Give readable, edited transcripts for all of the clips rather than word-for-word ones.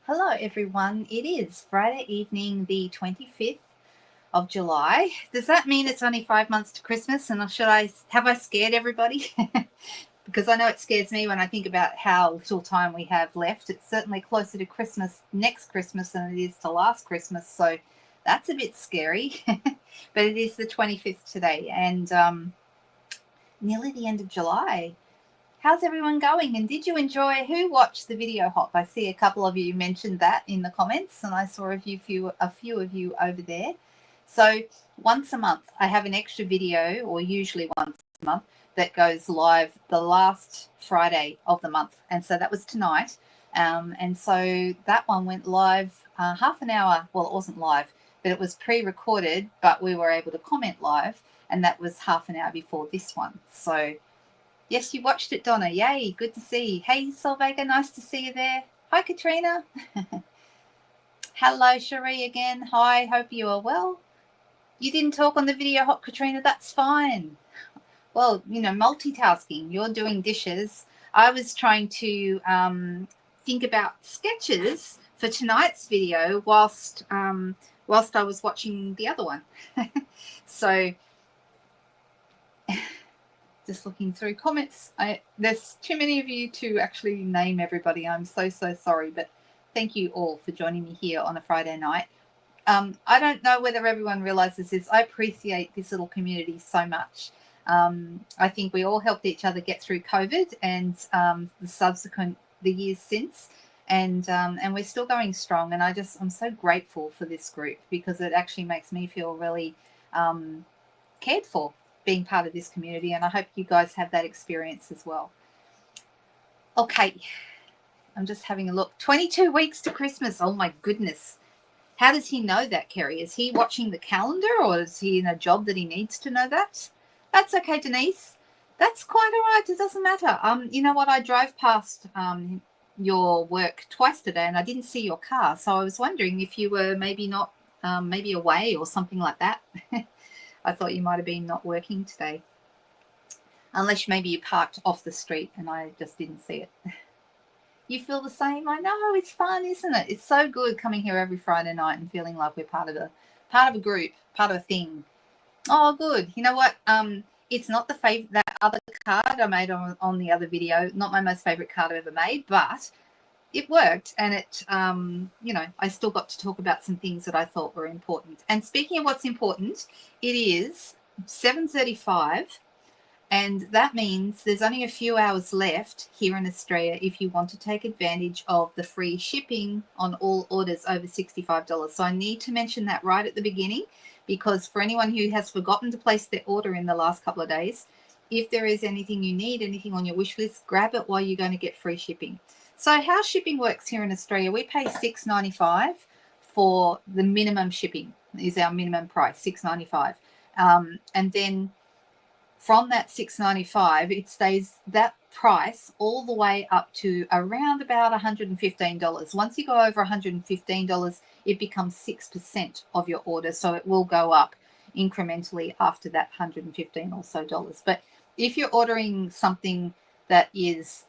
Hello, everyone. It is Friday evening, the 25th of July. Does that mean it's only 5 months to Christmas? And have I scared everybody? Because I know it scares me when I think about how little time we have left. It's certainly closer to Christmas next Christmas than it is to last Christmas. So that's a bit scary. But it is the 25th today and nearly the end of July. How's everyone going? And did you enjoy? Who watched the video hop? I see a couple of you mentioned that in the comments, and I saw a few of you over there. So once a month, I have an extra video, or usually once a month, that goes live the last Friday of the month, and so that was tonight. And so that one went live half an hour. Well, it wasn't live, but it was pre-recorded, but we were able to comment live, and that was half an hour before this one. So yes, you watched it, Donna. Yay, good to see you. Hey, Solvega, nice to see you there. Hi, Katrina. Hello, Cherie again. Hi, hope you are well. You didn't talk on the video hop, Katrina. That's fine. Well, multitasking. You're doing dishes. I was trying to think about sketches for tonight's video whilst I was watching the other one. So just looking through comments. There's too many of you to actually name everybody. I'm so sorry, but thank you all for joining me here on a Friday night. I don't know whether everyone realizes this. I appreciate this little community so much. I think we all helped each other get through COVID and the years since, and we're still going strong. And I'm so grateful for this group because it actually makes me feel really cared for, being part of this community, and I hope you guys have that experience as well. Okay, I'm just having a look. 22 weeks to Christmas. Oh my goodness. How does he know that, Kerry? Is he watching the calendar, or is he in a job that he needs to know that? That's okay, Denise. That's quite all right. It doesn't matter. You know what? I drove past your work twice today, and I didn't see your car, so I was wondering if you were maybe away or something like that. I thought you might have been not working today. Unless maybe you parked off the street and I just didn't see it. You feel the same? I know, it's fun, isn't it? It's so good coming here every Friday night and feeling like we're part of a group, part of a thing. Oh, good. You know what? It's not that other card I made on the other video, not my most favorite card I've ever made, but it worked, and I still got to talk about some things that I thought were important. And speaking of what's important, it is 7:35, and that means there's only a few hours left here in Australia if you want to take advantage of the free shipping on all orders over $65. So I need to mention that right at the beginning, because for anyone who has forgotten to place their order in the last couple of days, if there is anything you need, anything on your wish list, grab it while you're going to get free shipping. So how shipping works here in Australia, we pay $6.95 for the minimum shipping, is our minimum price, $6.95. And then from that $6.95, it stays that price all the way up to around about $115. Once you go over $115, it becomes 6% of your order. So it will go up incrementally after that $115 or so dollars. But if you're ordering something that is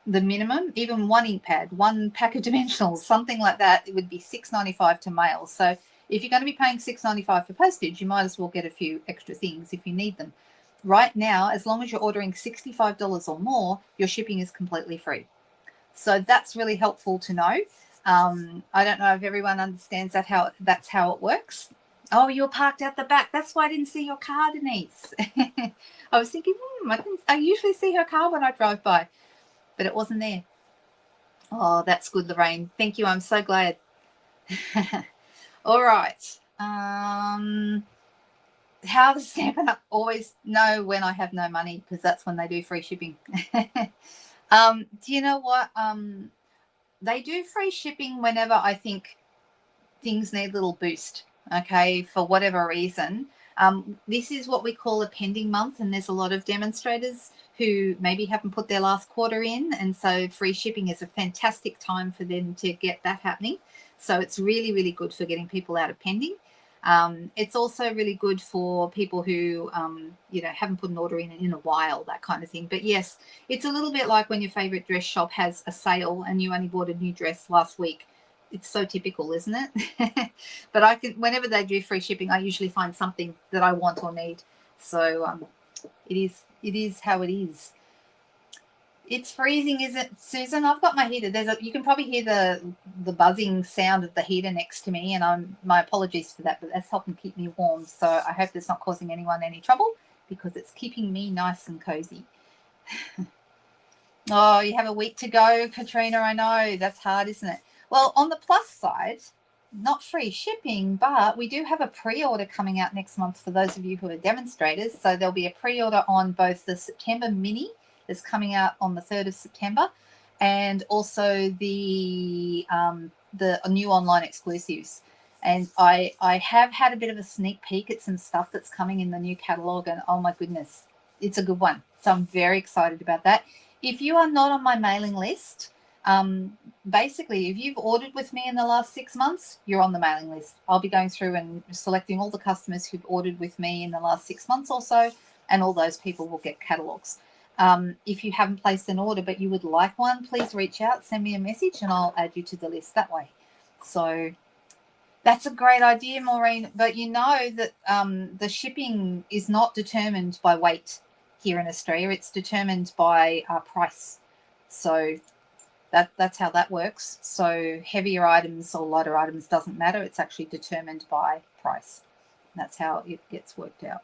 the minimum, even one ink pad, one pack of dimensionals, something like that, it would be $6.95 to mail. So if you're going to be paying $6.95 for postage, you might as well get a few extra things if you need them. Right now, as long as you're ordering $65 or more, your shipping is completely free. So that's really helpful to know. I don't know if everyone understands that's how it works. Oh, you're parked out the back. That's why I didn't see your car, Denise. I was thinking, I usually see her car when I drive by, but it wasn't there. Oh, that's good, Lorraine. Thank you. I'm so glad. All right. How does Stampin' Up always know when I have no money? Because that's when they do free shipping. Do you know what? They do free shipping whenever I think things need a little boost, okay, for whatever reason. This is what we call a pending month, and there's a lot of demonstrators who maybe haven't put their last quarter in, and so free shipping is a fantastic time for them to get that happening. So it's really, really good for getting people out of pending. It's also really good for people who, haven't put an order in a while, that kind of thing. But yes, it's a little bit like when your favorite dress shop has a sale and you only bought a new dress last week. It's so typical, isn't it? But whenever they do free shipping, I usually find something that I want or need. So it is how it is. It's freezing, is it, Susan? I've got my heater. You can probably hear the buzzing sound of the heater next to me, and my apologies for that, but that's helping keep me warm. So I hope it's not causing anyone any trouble because it's keeping me nice and cozy. Oh, you have a week to go, Katrina. I know that's hard, isn't it? Well, on the plus side, not free shipping, but we do have a pre-order coming out next month for those of you who are demonstrators. So there'll be a pre-order on both the September mini that's coming out on the 3rd of September and also the new online exclusives. And I have had a bit of a sneak peek at some stuff that's coming in the new catalogue, and oh my goodness, it's a good one. So I'm very excited about that. If you are not on my mailing list, basically, if you've ordered with me in the last 6 months, you're on the mailing list. I'll be going through and selecting all the customers who've ordered with me in the last 6 months or so, and all those people will get catalogs. If you haven't placed an order but you would like one, please reach out, send me a message, and I'll add you to the list that way. So that's a great idea, Maureen. But you know that the shipping is not determined by weight here in Australia. It's determined by price. So that's how that works. So heavier items or lighter items doesn't matter. It's actually determined by price. That's how it gets worked out.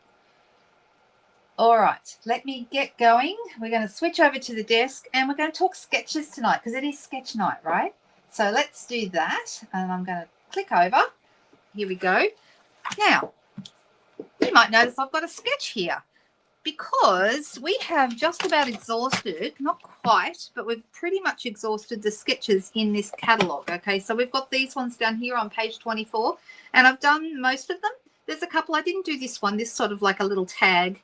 All right, let me get going. We're going to switch over to the desk and we're going to talk sketches tonight because it is sketch night, right? So let's do that. And I'm going to click over. Here we go. Now, you might notice I've got a sketch here because we have just about exhausted, not quite, but we've pretty much exhausted the sketches in this catalogue. Okay, so we've got these ones down here on page 24 and I've done most of them. There's a couple, I didn't do this one, this sort of like a little tag.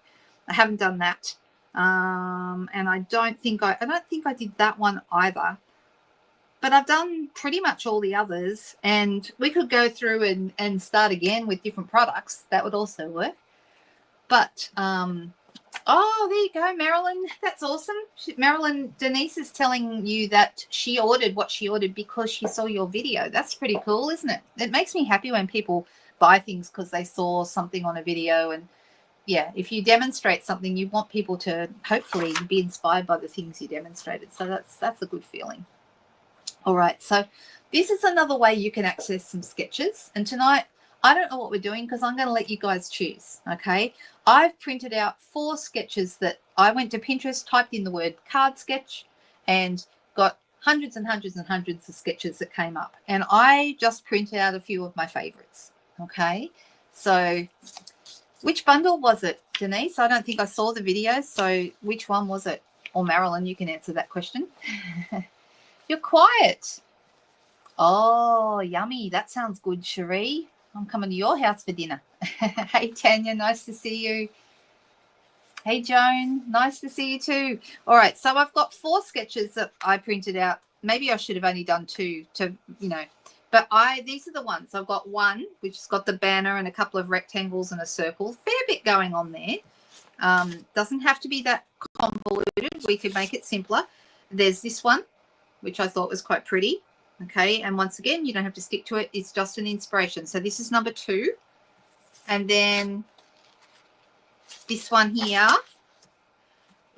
I haven't done that. And I don't think I did that one either. But I've done pretty much all the others, and we could go through and start again with different products. That would also work. But, oh, there you go, Marilyn. That's awesome. Marilyn, Denise is telling you that she ordered what she ordered because she saw your video. That's pretty cool, isn't it? It makes me happy when people buy things because they saw something on a video. And yeah, if you demonstrate something, you want people to hopefully be inspired by the things you demonstrated. So that's a good feeling. All right, so this is another way you can access some sketches. And tonight, I don't know what we're doing because I'm going to let you guys choose, okay? I've printed out 4 sketches that I went to Pinterest, typed in the word card sketch, and got hundreds and hundreds and hundreds of sketches that came up. And I just printed out a few of my favorites, okay? So which bundle was it, Denise? I don't think I saw the video, so which one was it? Or Marilyn, you can answer that question. You're quiet. Oh, yummy. That sounds good, Cherie. I'm coming to your house for dinner. Hey, Tanya, nice to see you. Hey, Joan, nice to see you too. All right, so I've got 4 sketches that I printed out. Maybe I should have only done 2 but these are the ones. I've got one, which has got the banner and a couple of rectangles and a circle. Fair bit going on there. Doesn't have to be that convoluted. We could make it simpler. There's this one, which I thought was quite pretty. Okay, and once again, you don't have to stick to it. It's just an inspiration. So this is number 2. And then this one here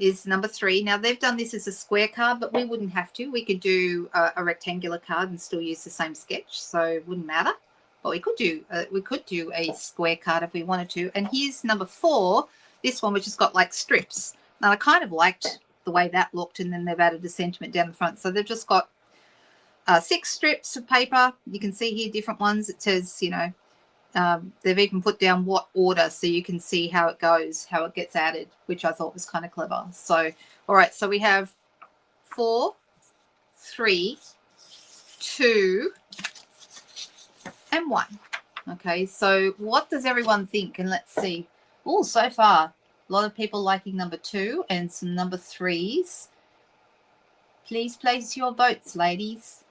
is number 3. Now, they've done this as a square card, but we wouldn't have to. We could do a rectangular card and still use the same sketch, so it wouldn't matter. But we could do a square card if we wanted to. And here's number 4, this one, which has got like strips. Now, I kind of liked the way that looked, and then they've added a sentiment down the front. So they've just got 6 strips of paper. You can see here different ones. It says, they've even put down what order so you can see how it goes, how it gets added, which I thought was kind of clever. So, all right, so we have 4, 3, 2, and 1. Okay, so what does everyone think? And let's see. Oh, so far, a lot of people liking number 2 and some number 3s. Please place your votes, ladies.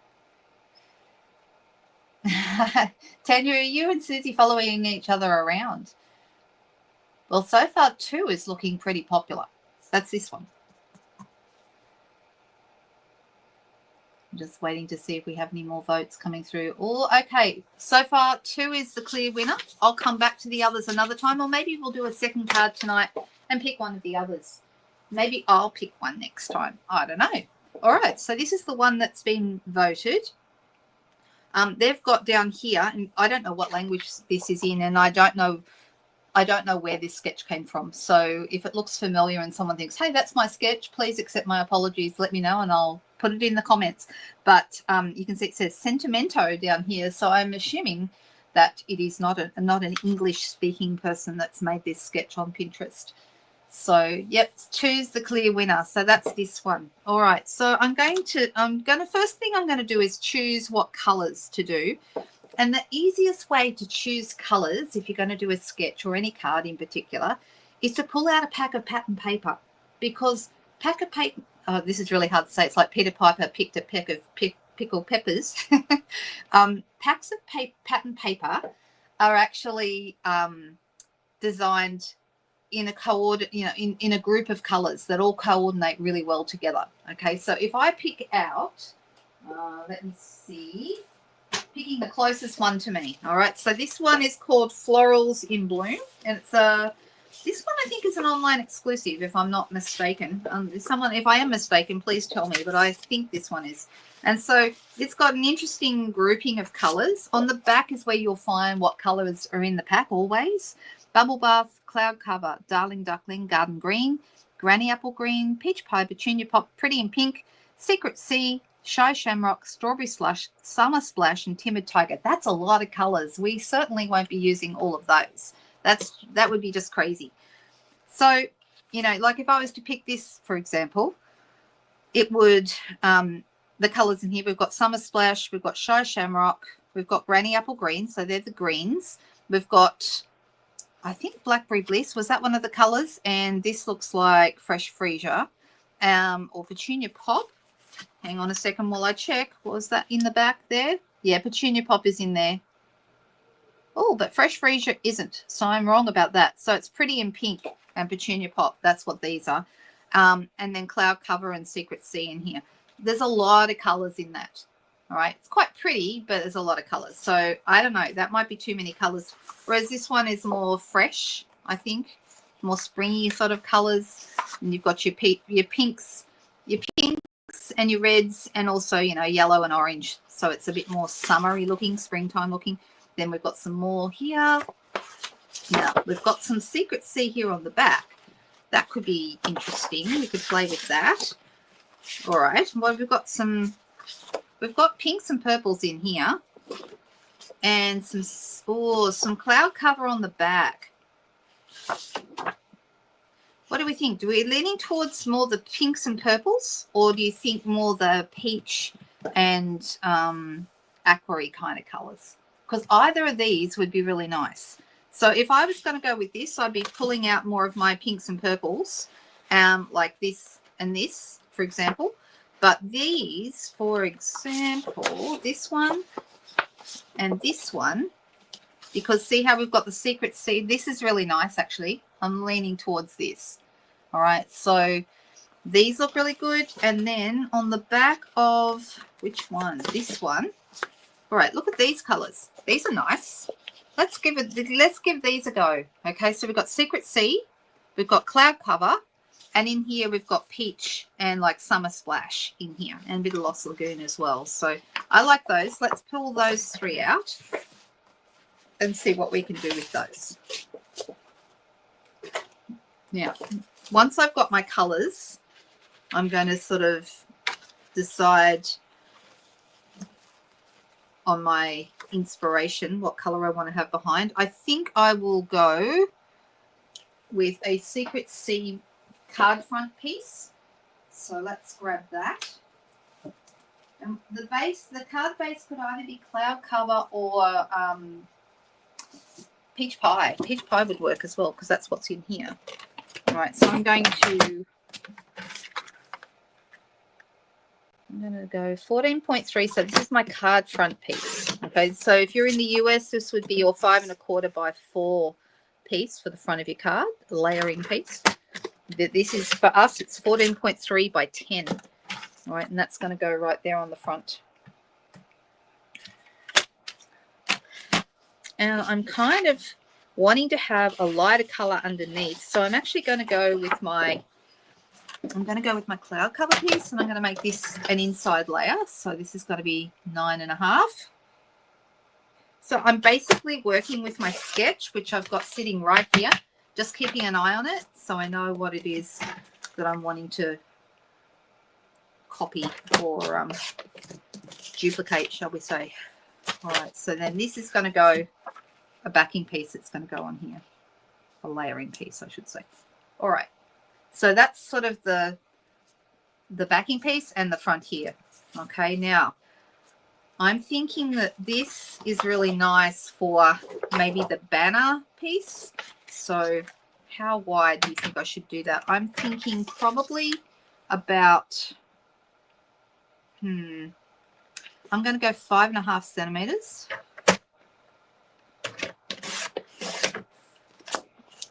Tanya, are you and Susie following each other around? Well, so far 2 is looking pretty popular. That's this one. I'm just waiting to see if we have any more votes coming through. Oh, okay. So far 2 is the clear winner. I'll come back to the others another time, or maybe we'll do a second card tonight and pick one of the others. Maybe I'll pick one next time. I don't know. All right. So this is the one that's been voted. They've got down here, and I don't know what language this is in, and I don't know where this sketch came from. So if it looks familiar and someone thinks, hey, that's my sketch, please accept my apologies, let me know and I'll put it in the comments. But you can see it says Sentimento down here. So I'm assuming that it is not an English-speaking person that's made this sketch on Pinterest. So, yep, choose the clear winner. So that's this one. All right. So first thing I'm going to do is choose what colors to do. And the easiest way to choose colors, if you're going to do a sketch or any card in particular, is to pull out a pack of pattern paper. Because pack of paper, oh, this is really hard to say. It's like Peter Piper picked a peck of pickled peppers. Packs of pattern paper are actually designed in in a group of colors that all coordinate really well together. Okay, so if I pick out, let me see, picking the closest one to me. All right, so this one is called Florals in Bloom, and it's this one I think is an online exclusive, if I'm not mistaken. If I am mistaken, please tell me, but I think this one is. And so it's got an interesting grouping of colors. On the back is where you'll find what colors are in the pack always. Bubble Bath, Cloud Cover, Darling Duckling, Garden Green, Granny Apple Green, Peach Pie, Petunia Pop, Pretty in Pink, Secret Sea, Shy Shamrock, Strawberry Slush, Summer Splash, and Timid Tiger. That's a lot of colors. We certainly won't be using all of those. That would be just crazy. So, like if I was to pick this, for example, it would, the colors in here, we've got Summer Splash, we've got Shy Shamrock, we've got Granny Apple Green, so they're the greens. We've got, I think, Blackberry Bliss, was that one of the colors? And this looks like Fresh Freesia, or Petunia Pop. Hang on a second while I check. Was that in the back there? Yeah, Petunia Pop is in there. Oh, but Fresh Freesia isn't, so I'm wrong about that. So it's Pretty in Pink and Petunia Pop. That's what these are. And then Cloud Cover and Secret Sea in here. There's a lot of colors in that. All right, it's quite pretty, but there's a lot of colors. So I don't know, that might be too many colors. Whereas this one is more fresh, I think, more springy sort of colors. And you've got your pinks and your reds, and also, yellow and orange. So it's a bit more summery looking, springtime looking. Then we've got some more here. Now, we've got some Secret Sea here on the back. That could be interesting. We could play with that. All right. Well, we've got pinks and purples in here. And some Cloud Cover on the back. What do we think? Do we leaning towards more the pinks and purples, or do you think more the peach and aquary kind of colors? Because either of these would be really nice. So if I was going to go with this, I'd be pulling out more of my pinks and purples, like this and this, for example. But these, for example, this one and this one, because see how we've got the Secret Sea? This is really nice, actually. I'm leaning towards this. All right, so these look really good. And then on the back of, which one? This one. All right, look at these colors. These are nice. Let's give these a go. Okay, so we've got Secret Sea, we've got Cloud Cover, and in here we've got Peach and like Summer Splash in here, and a bit of Lost Lagoon as well. So I like those. Let's pull those 3 out and see what we can do with those. Now, once I've got my colors, I'm going to sort of decide on my inspiration what color I want to have behind. I think I will go with a Secret Sea card front piece. So let's grab that. And the card base could either be Cloud Cover or Peach Pie. Peach Pie would work as well because that's what's in here. All right, so I'm going to go 14.3. So this is my card front piece. Okay, Okay, so if you're in the US, this would be your 5 1/4 by 4 piece for the front of your card, the layering piece. This is, for us, it's 14.3 by 10. All right, and that's going to go right there on the front. And I'm kind of wanting to have a lighter color underneath, so I'm actually going to go with my cloud cover piece, and I'm going to make this an inside layer. So this is going to be 9.5. So I'm basically working with my sketch, which I've got sitting right here, just keeping an eye on it so I know what it is that I'm wanting to copy or duplicate, shall we say. All right, so then this is going to go, a backing piece that's going to go on here, a layering piece, I should say. All right, so that's sort of the backing piece and the front here. Okay, now I'm thinking that this is really nice for maybe the banner piece. So how wide do you think I should do that? I'm thinking probably about, I'm going to go 5.5 centimeters.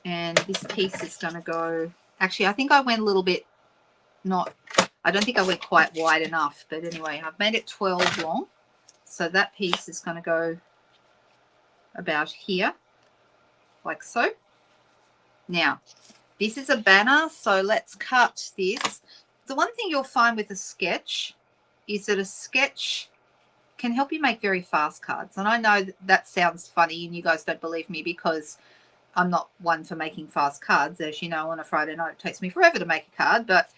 And this piece is going to go, actually, I think I went a little bit, I don't think I went quite wide enough, but anyway, I've made it 12 long. So that piece is going to go about here, like so. Now, this is a banner, so let's cut this. The one thing you'll find with a sketch is that a sketch can help you make very fast cards. And I know that sounds funny and you guys don't believe me because I'm not one for making fast cards. As you know, on a Friday night, it takes me forever to make a card. But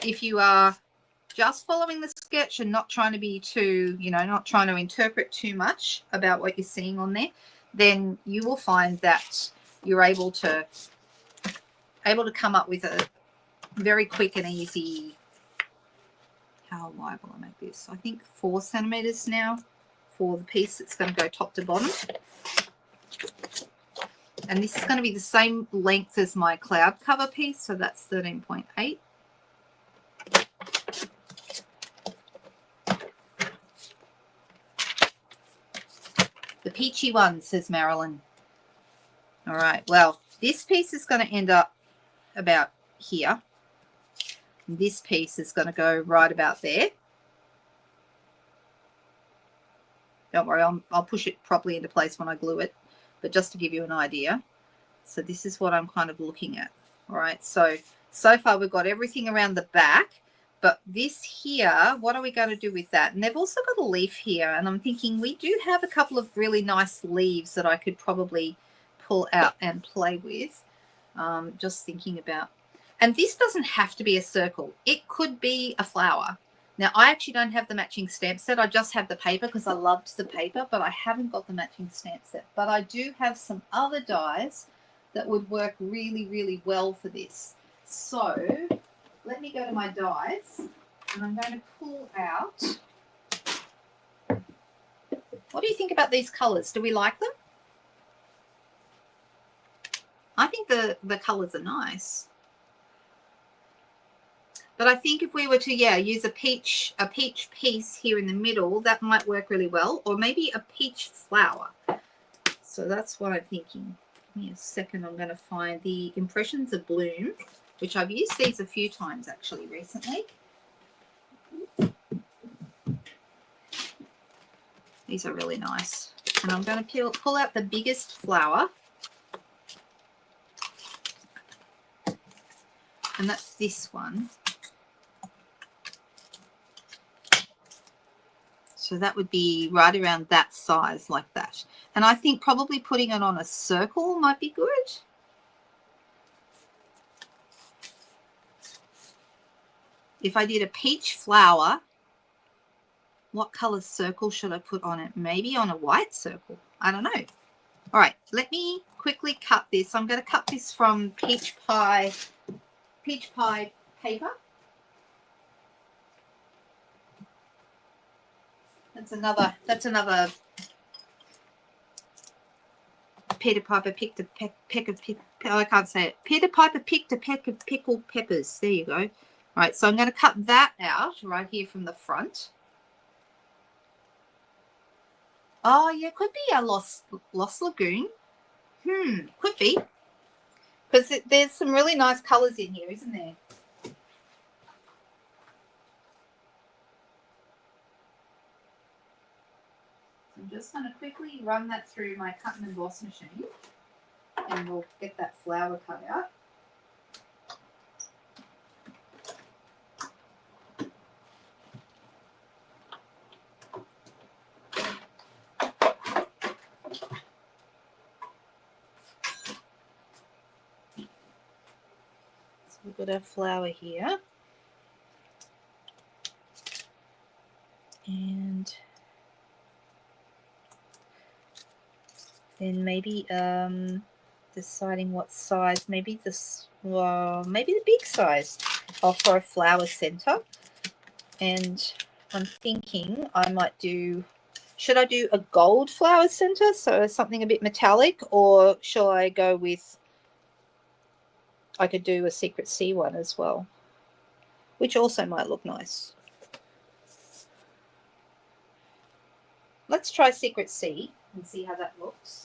if you are just following the sketch and not trying to be too, not trying to interpret too much about what you're seeing on there, then you will find that you're able to come up with a very quick and easy. How wide will I make this? I think 4 centimeters now for the piece that's going to go top to bottom. And this is going to be the same length as my cloud cover piece, so that's 13.8. The peachy one, says Marilyn. All right, well, this piece is going to end up about here. This piece is going to go right about there. Don't worry, I'll push it properly into place when I glue it, but just to give you an idea. So this is what I'm kind of looking at. All right, so far we've got everything around the back, but this here, what are we going to do with that? And they've also got a leaf here, and I'm thinking we do have a couple of really nice leaves that I could probably pull out and play with. Just thinking about, and this doesn't have to be a circle. It could be a flower. Now, I actually don't have the matching stamp set. I just have the paper because I loved the paper, but I haven't got the matching stamp set. But I do have some other dies that would work really, really well for this. So let me go to my dies, and I'm going to pull out. What do you think about these colours? Do we like them? I think the colours are nice. But I think if we were to, use a peach piece here in the middle, that might work really well. Or maybe a peach flower. So that's what I'm thinking. Give me a second. I'm going to find the Impressions of Bloom, which I've used these a few times actually recently. These are really nice. And I'm going to pull out the biggest flower. And that's this one. So that would be right around that size, like that. And I think probably putting it on a circle might be good. If I did a peach flower, what color circle should I put on it? Maybe on a white circle. I don't know. All right, let me quickly cut this. I'm going to cut this from peach pie paper. That's another Peter Piper picked a peck of, I can't say it. Peter Piper picked a peck of pickled peppers. There you go. All right, so I'm going to cut that out right here from the front. Oh, yeah, could be a Lost Lagoon. Could be. Because there's some really nice colours in here, isn't there? I'm just going to quickly run that through my cut and emboss machine, and we'll get that flower cut out. So we've got our flower here. And then maybe deciding what size, maybe this, maybe the big size for a flower center. And I'm thinking I might do, should I do a gold flower center, so something a bit metallic, or shall I go with, I could do a Secret Sea one as well, which also might look nice. Let's try Secret Sea and see how that looks.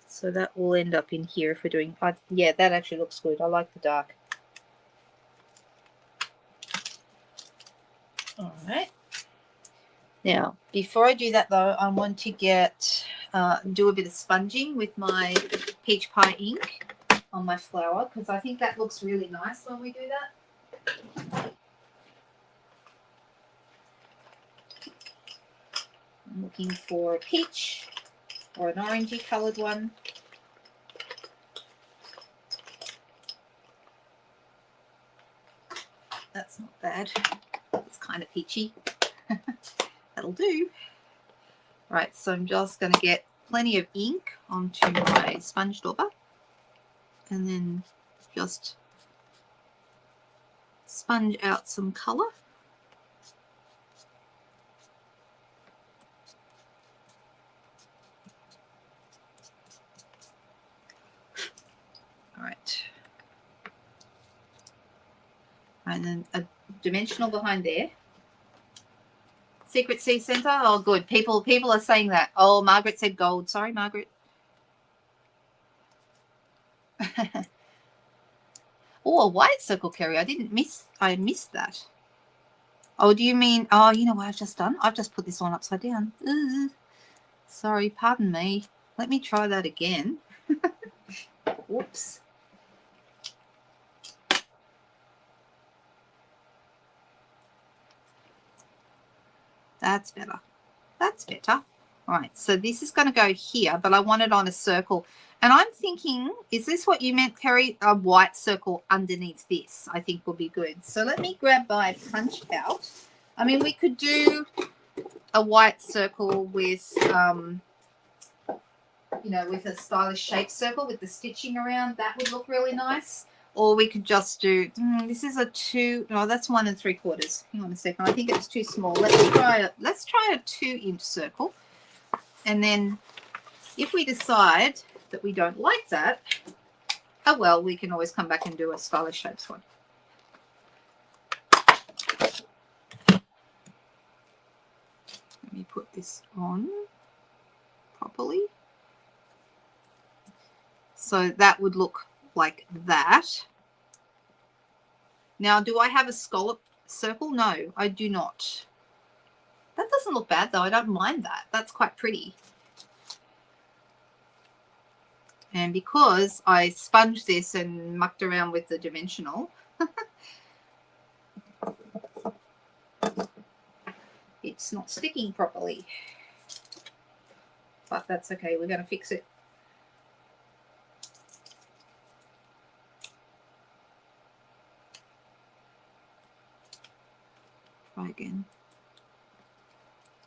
So that will end up in here if we're doing, yeah, that actually looks good. I like the dark. All right. Now, before I do that though, I want to do a bit of sponging with my peach pie ink on my flower, because I think that looks really nice when we do that. I'm looking for a peach or an orangey coloured one. That's not bad. It's kind of peachy. That'll do. Right, so I'm just going to get plenty of ink onto my sponge dauber and then just sponge out some colour. All right. And then a dimensional behind there. Secret Sea Centre. Oh, good. People are saying that. Oh, Margaret said gold. Sorry, Margaret. Oh, a white circle, Kerry. I missed that. Oh, do you mean? Oh, you know what I've just done? I've just put this one upside down. Ugh. Sorry, pardon me. Let me try that again. Whoops. That's better. That's better. All right, so this is going to go here, but I want it on a circle. And I'm thinking, is this what you meant, Kerry? A white circle underneath this, I think will be good. So let me grab my punch out. I mean, we could do a white circle with, you know, with a stylish shape circle with the stitching around. That would look really nice. Or we could just do, this is a 2, no, that's 1 3/4. Hang on a second. I think it's too small. Let's try a 2-inch circle. And then if we decide that we don't like that, oh well, we can always come back and do a stylish shapes one. Let me put this on properly. So that would look like that. Now, do I have a scallop circle? No, I do not. That doesn't look bad though. I don't mind that. That's quite pretty. And because I sponged this and mucked around with the dimensional, it's not sticking properly. But that's okay. We're going to fix it. Try again.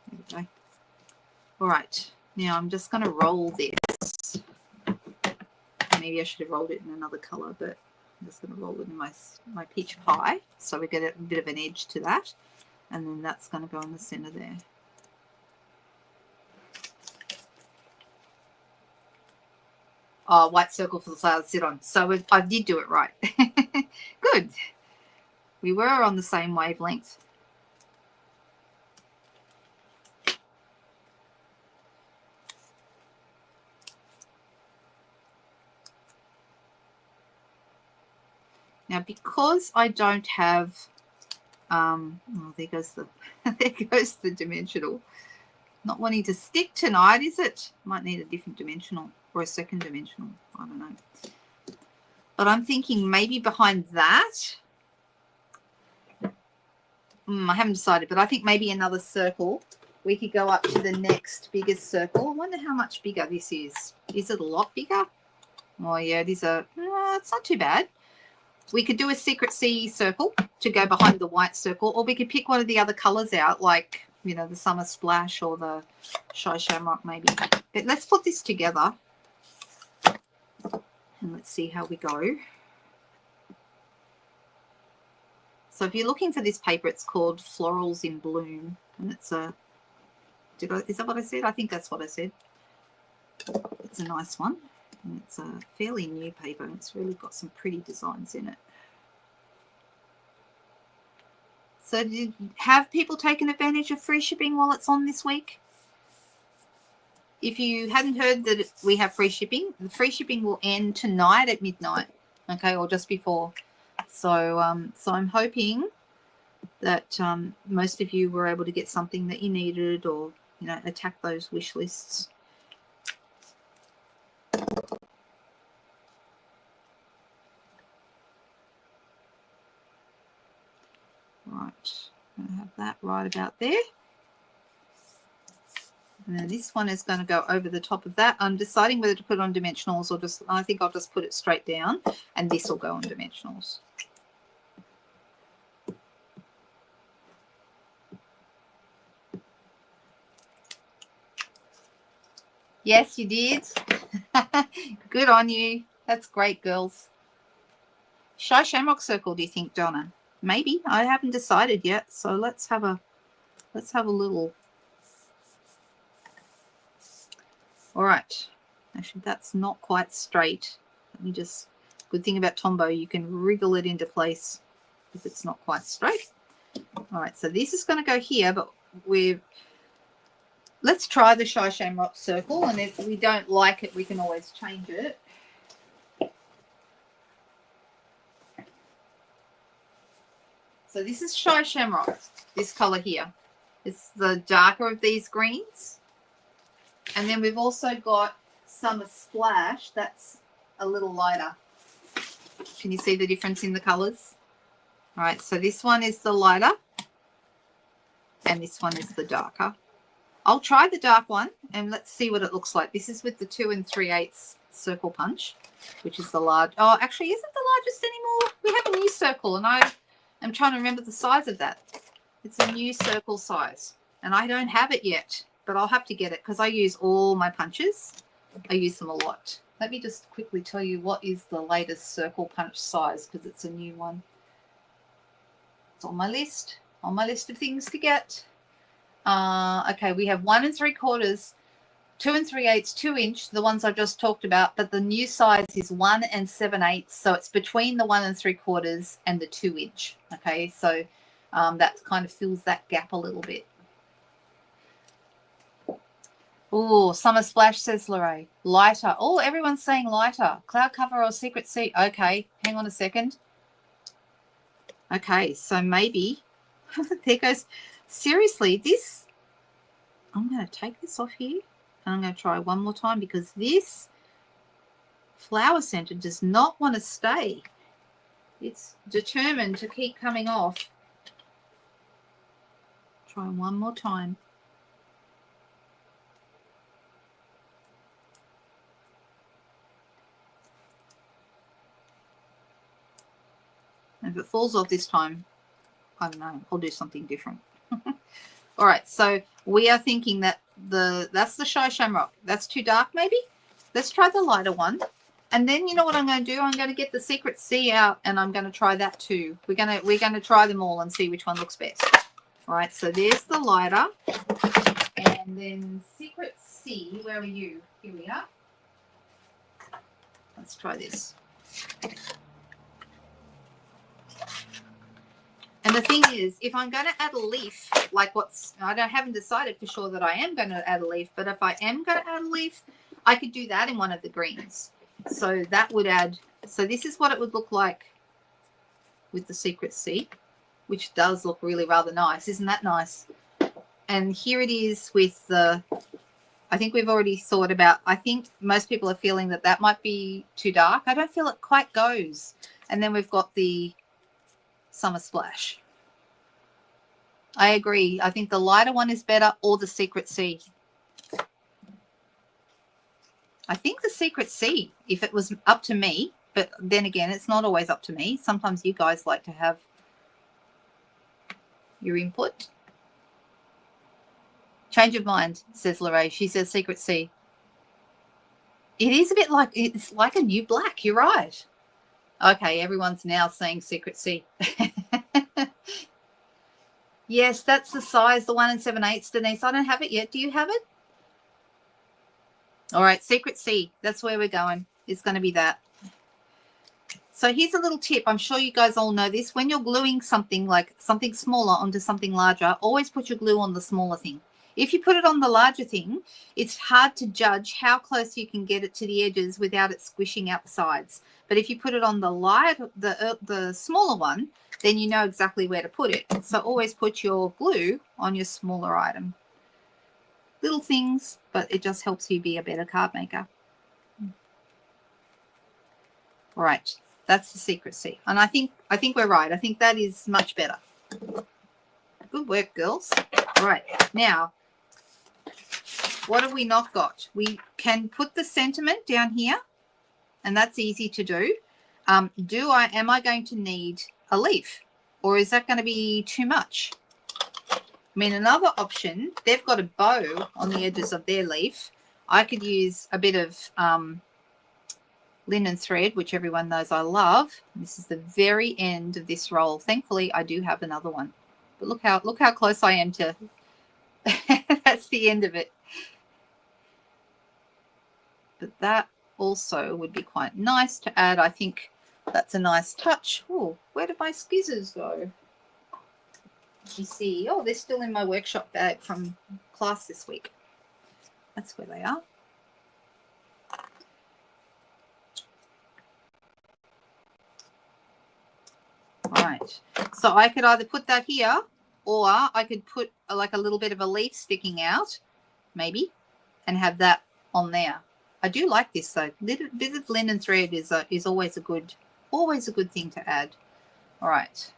There we go. All right. Now I'm just going to roll this. Maybe I should have rolled it in another color, but I'm just going to roll it in my peach pie. So we get a bit of an edge to that. And then that's going to go in the center there. Oh, white circle for the flower to sit on. So I did do it right. Good. We were on the same wavelength. Now, because I don't have, oh, there goes the dimensional. Not wanting to stick tonight, is it? Might need a different dimensional or a second dimensional. I don't know. But I'm thinking maybe behind that. I haven't decided, but I think maybe another circle. We could go up to the next biggest circle. I wonder how much bigger this is. Is it a lot bigger? Oh, yeah, it is it's not too bad. We could do a secret C circle to go behind the white circle, or we could pick one of the other colors out, like, you know, the Summer Splash or the Shy Shamrock maybe. But let's put this together and let's see how we go. So if you're looking for this paper, it's called Florals in Bloom, and it's a, is that what I said? I think that's what I said. It's a nice one. And it's a fairly new paper, and it's really got some pretty designs in it. So have people taken advantage of free shipping while it's on this week? If you hadn't heard that we have free shipping, the free shipping will end tonight at midnight, okay, or just before. So, so I'm hoping that most of you were able to get something that you needed, or, you know, attack those wish lists. Right, I have that right about there. And then this one is going to go over the top of that. I'm deciding whether to put it on dimensionals or just, I think I'll just put it straight down, and this will go on dimensionals. Yes, you did. Good on you. That's great, girls. Shy Shamrock circle, do you think, Donna? Maybe. I haven't decided yet. So let's have a little. All right. Actually, that's not quite straight. Let me just, good thing about Tombow, you can wriggle it into place if it's not quite straight. All right, so this is going to go here, but let's try the Shy Shamrock circle, and if we don't like it, we can always change it. So this is Shy Shamrock, this color here. It's the darker of these greens. And then we've also got Summer Splash. That's a little lighter. Can you see the difference in the colors? All right, so this one is the lighter and this one is the darker. I'll try the dark one and let's see what it looks like. This is with the 2 3/8 circle punch, which is the large. Oh, actually, isn't the largest anymore? We have a new circle, and I am trying to remember the size of that. It's a new circle size, and I don't have it yet, but I'll have to get it because I use all my punches. I use them a lot. Let me just quickly tell you what is the latest circle punch size, because it's a new one. It's on my list of things to get. Okay, we have 1 3/4, 2 3/8, 2 inch, the ones I just talked about, but the new size is 1 7/8, so it's between the 1 3/4 and the 2 inch. Okay, so that kind of fills that gap a little bit. Oh, Summer Splash, says Lorraine. Lighter. Oh, everyone's saying lighter. Cloud cover or secret seat. Okay, hang on a second. Okay, so maybe there goes. Seriously, this, I'm going to take this off here and I'm going to try one more time, because this flower center does not want to stay. It's determined to keep coming off. Try one more time. And if it falls off this time, I don't know, I'll do something different. All right, so we are thinking that that's the Shy Shamrock. That's too dark, maybe? Let's try the lighter one. And then you know what I'm going to do? I'm going to get the Secret C out, and I'm going to try that too. We're going to try them all and see which one looks best. All right, so there's the lighter. And then Secret C, where are you? Here we are. Let's try this. And the thing is, if I'm going to add a leaf, like I haven't decided for sure that I am going to add a leaf, but if I am going to add a leaf, I could do that in one of the greens. So that would add, so this is what it would look like with the Secret C, which does look really rather nice. Isn't that nice? And here it is with the, I think we've already thought about, I think most people are feeling that that might be too dark. I don't feel it quite goes. And then we've got the Summer Splash. I agree. I think the lighter one is better, or the Secret C. I think the Secret C, if it was up to me, but then again, it's not always up to me. Sometimes you guys like to have your input. Change of mind, says Lorraine. She says Secret C. It is a bit like, it's like a new black. You're right. Okay, everyone's now saying Secret C. Yes, that's the size, the 1 7/8, Denise. I don't have it yet. Do you have it? All right, Secret C. That's where we're going. It's going to be that. So here's a little tip. I'm sure you guys all know this. When you're gluing something like something smaller onto something larger, always put your glue on the smaller thing. If you put it on the larger thing, it's hard to judge how close you can get it to the edges without it squishing out the sides. But if you put it on the smaller one, then you know exactly where to put it. So always put your glue on your smaller item. Little things, but it just helps you be a better card maker. All right, that's the Secret C. And I think we're right. I think that is much better. Good work, girls. All right, now, what have we not got? We can put the sentiment down here, and that's easy to do. Am I going to need a leaf, or is that going to be too much? I mean, another option, they've got a bow on the edges of their leaf. I could use a bit of linen thread, which everyone knows I love. This is the very end of this roll. Thankfully, I do have another one. But look how close I am to. That's the end of it. But that also would be quite nice to add. I think that's a nice touch. Oh, where did my skizzers go? You see, oh, they're still in my workshop bag from class this week. That's where they are. All right, so I could either put that here, or I could put like a little bit of a leaf sticking out, maybe, and have that on there. I do like this though. Little bit of linen thread is always a good thing to add. All right.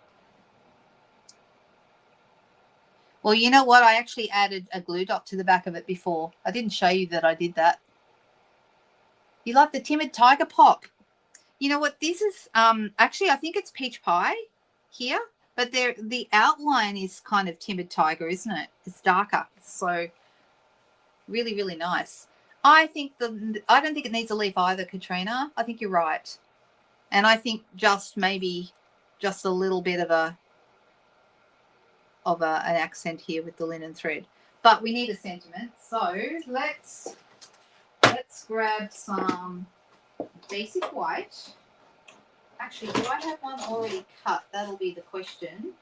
Well, you know what? I actually added a glue dot to the back of it before. I didn't show you that I did that. You like the Timid Tiger Pop? You know what? This is actually, I think it's Peach Pie here, but the outline is kind of Timid Tiger, isn't it? It's darker, so really, really nice. I don't think it needs a leaf either, Katrina. I think you're right, and I think maybe just a little bit of an accent here with the linen thread, but we need a sentiment. So let's grab some basic white. Actually, do I have one already cut? That'll be the question.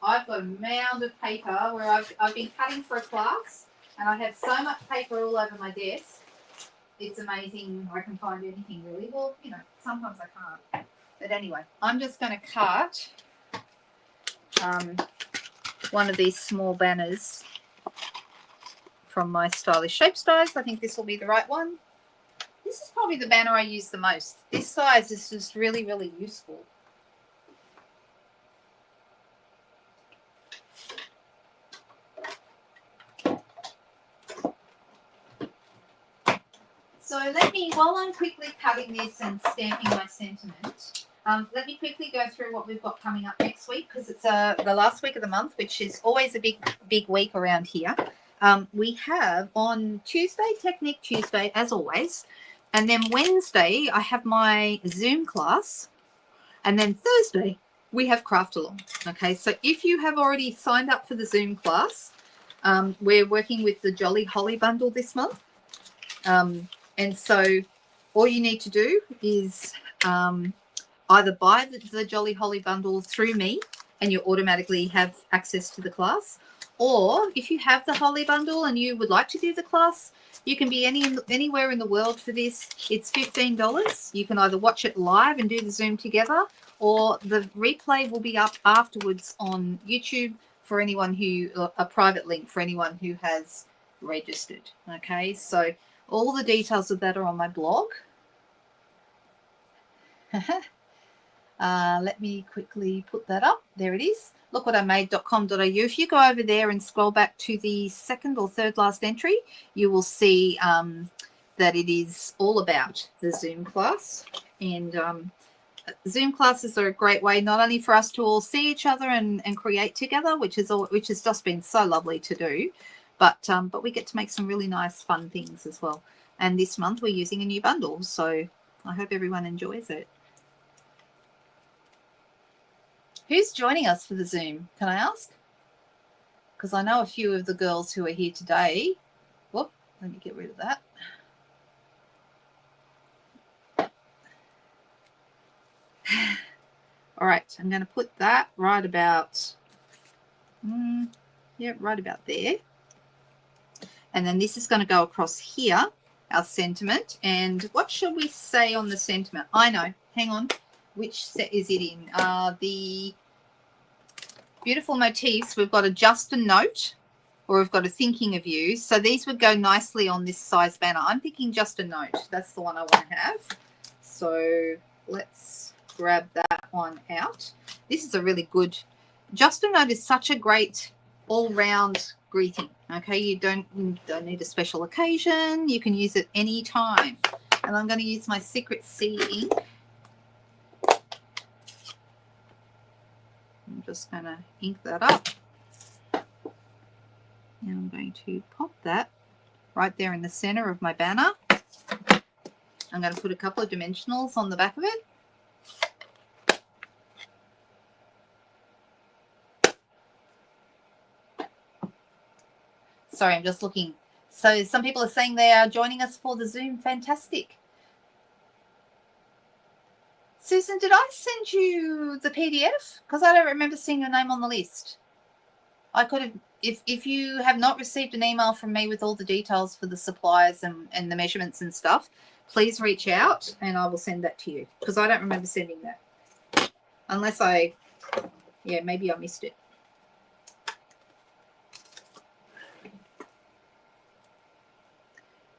I've got a mound of paper where I've been cutting for a class, and I have so much paper all over my desk. It's amazing. I can find anything really. Well, you know, sometimes I can't. But anyway, I'm just going to cut one of these small banners from my Stylish Shape Styles. I think this will be the right one. This is probably the banner I use the most. This size is just really, really useful. So while I'm quickly cutting this and stamping my sentiment, let me quickly go through what we've got coming up next week, because it's the last week of the month, which is always a big week around here. We have on Tuesday, Technique Tuesday, as always, And then Wednesday, I have my Zoom class. And then Thursday, we have craft along. Okay, so if you have already signed up for the Zoom class, we're working with the Jolly Holly bundle this month. And so all you need to do is either buy the Jolly Holly bundle through me and you automatically have access to the class. Or if you have the Holly bundle and you would like to do the class, you can be anywhere in the world for this. It's $15. You can either watch it live and do the Zoom together, or the replay will be up afterwards on YouTube for anyone who, a private link for anyone who has registered. Okay, so all the details of that are on my blog. Let me quickly put that up. There it is. Lookwhatimade.com.au. If you go over there and scroll back to the second or third last entry, you will see that it is all about the Zoom class. And Zoom classes are a great way not only for us to all see each other and create together, which has just been so lovely to do, but we get to make some really nice fun things as well. And this month we're using a new bundle, so I hope everyone enjoys it. Who's joining us for the Zoom? Can I ask? Because I know a few of the girls who are here today. Whoop, let me get rid of that. All right, I'm going to put that right about, right about there. And then this is going to go across here, our sentiment. And what shall we say on the sentiment? I know. Hang on. Which set is it in? The beautiful motifs. We've got a just a note, or we've got a thinking of you. So these would go nicely on this size banner. I'm thinking just a note. That's the one I want to have. So let's grab that one out. This is a really good, just a note is such a great all-round greeting. Okay, you don't need a special occasion. You can use it any time. And I'm going to use my Secret C ink. I'm just going to ink that up. And I'm going to pop that right there in the center of my banner. I'm going to put a couple of dimensionals on the back of it. Sorry, I'm just looking. So some people are saying they are joining us for the Zoom. Fantastic. Susan, did I send you the PDF? Because I don't remember seeing your name on the list. I could have, if you have not received an email from me with all the details for the supplies and the measurements and stuff, please reach out and I will send that to you. Because I don't remember sending that. Unless maybe I missed it.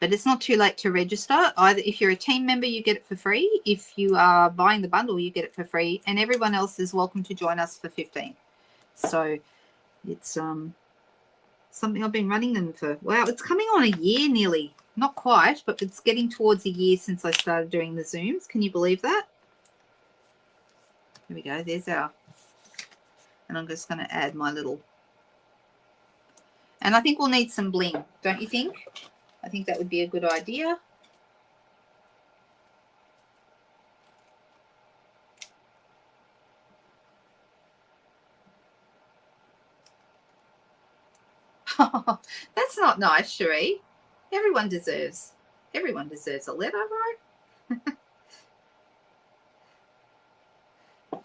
But it's not too late to register. Either if you're a team member, you get it for free. If you are buying the bundle, you get it for free. And everyone else is welcome to join us for 15. So it's something I've been running them for. Wow, it's coming on a year nearly. Not quite, but it's getting towards a year since I started doing the Zooms. Can you believe that? Here we go. There's our... And I'm just going to add my little... And I think we'll need some bling, don't you think? I think that would be a good idea. That's not nice, Cherie. Everyone deserves a letter, right? All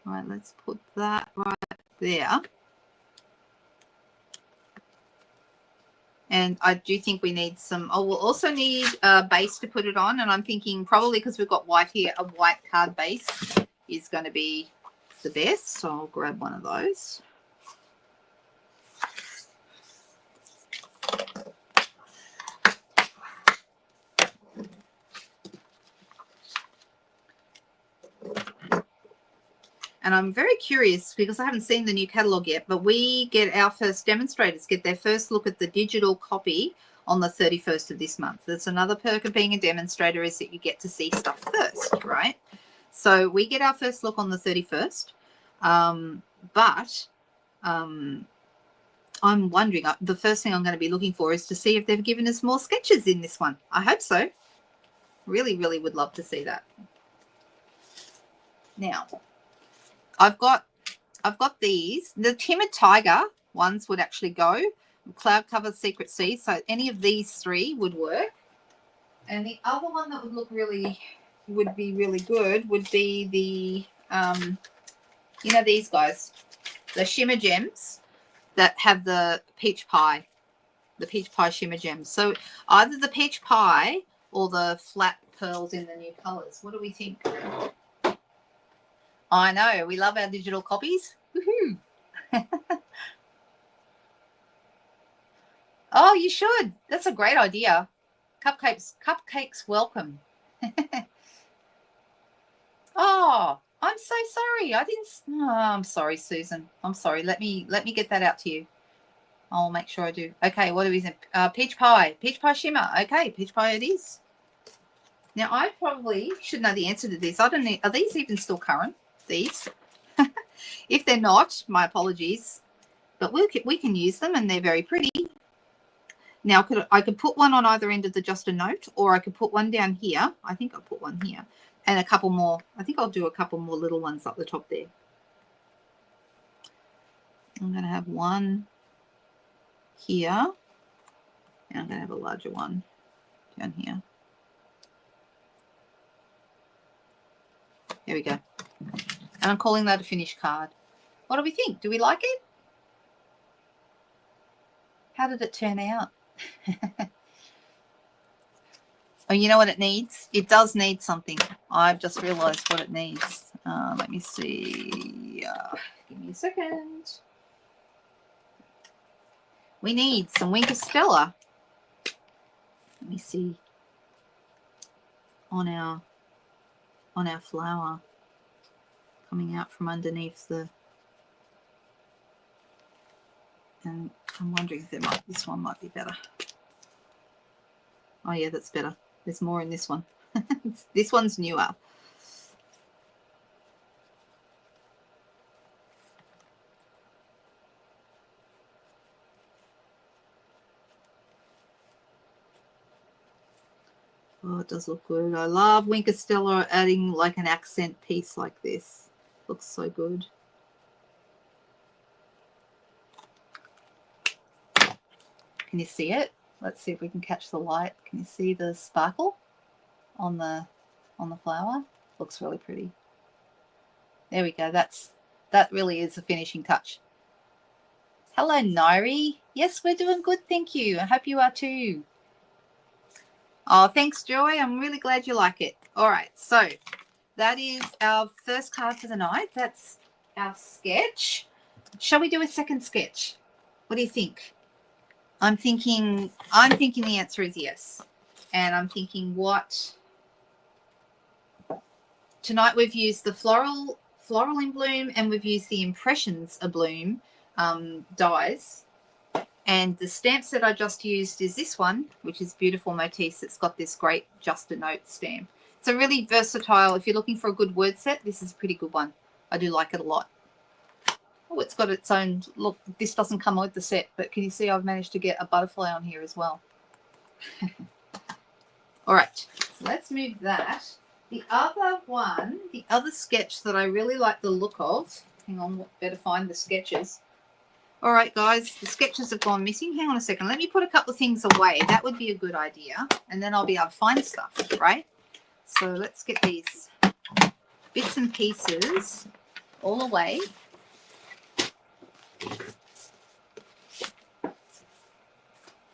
right, let's put that right there. And I do think we need some, we'll also need a base to put it on. And I'm thinking probably because we've got white here, a white card base is going to be the best. So I'll grab one of those. And I'm very curious because I haven't seen the new catalogue yet, but we get our first demonstrators get their first look at the digital copy on the 31st of this month. That's another perk of being a demonstrator, is that you get to see stuff first, right? So we get our first look on the 31st. But I'm wondering, the first thing I'm going to be looking for is to see if they've given us more sketches in this one. I hope so. Really, really would love to see that. Now, I've got these. The Timid Tiger ones would actually go. Cloud Cover, Secret Sea. So any of these three would work. And the other one that would be really good would be the you know, these guys, the Shimmer Gems that have the peach pie shimmer gems. So either the peach pie or the flat pearls in the new colors. What do we think? I know, we love our digital copies. Woohoo! Oh, you should. That's a great idea. Cupcakes welcome. Oh, I'm so sorry. I didn't. Oh, I'm sorry, Susan. I'm sorry. Let me get that out to you. I'll make sure I do. Okay, what do we think? Peach pie shimmer. Okay, peach pie it is. Now I probably should know the answer to this. I don't know. Are these even still current? These? If they're not, my apologies. But we can use them, and they're very pretty. Now I could put one on either end of the Just a Note, or I could put one down here. I think I'll put one here, and a couple more. I think I'll do a couple more little ones up the top there. I'm going to have one here, and I'm going to have a larger one down here. There we go. And I'm calling that a finished card. What do we think? Do we like it? How did it turn out? Oh, you know what it needs? It does need something. I've just realized what it needs. Let me see. Give me a second. We need some Winker Stella. Let me see. On our flower, coming out from underneath the. And I'm wondering if this one might be better. Oh yeah, that's better. There's more in this one. This one's newer. Oh, it does look good. I love Winker Stella adding like an accent piece like this. Looks so good. Can you see it? Let's see if we can catch the light. Can you see the sparkle on the flower? Looks really pretty. There we go. That really is a finishing touch. Hello, Nairi. Yes, we're doing good, thank you. I hope you are too. Oh, thanks, Joy. I'm really glad you like it. All right, so that is our first card for the night. That's our sketch. Shall we do a second sketch? What do you think? I'm thinking the answer is yes. And I'm thinking what tonight we've used the floral in bloom, and we've used the impressions of bloom dies. And the stamp set I just used is this one, which is beautiful Motifs. It's got this great Just a Note stamp. It's a really versatile, if you're looking for a good word set, this is a pretty good one. I do like it a lot. Oh, it's got its own, look, this doesn't come with the set, but can you see I've managed to get a butterfly on here as well. All right, so let's move that. The other one, the other sketch that I really like the look of, hang on, better find the sketches. All right, guys, the sketches have gone missing. Hang on a second. Let me put a couple of things away. That would be a good idea. And then I'll be able to find stuff, right? So let's get these bits and pieces all away.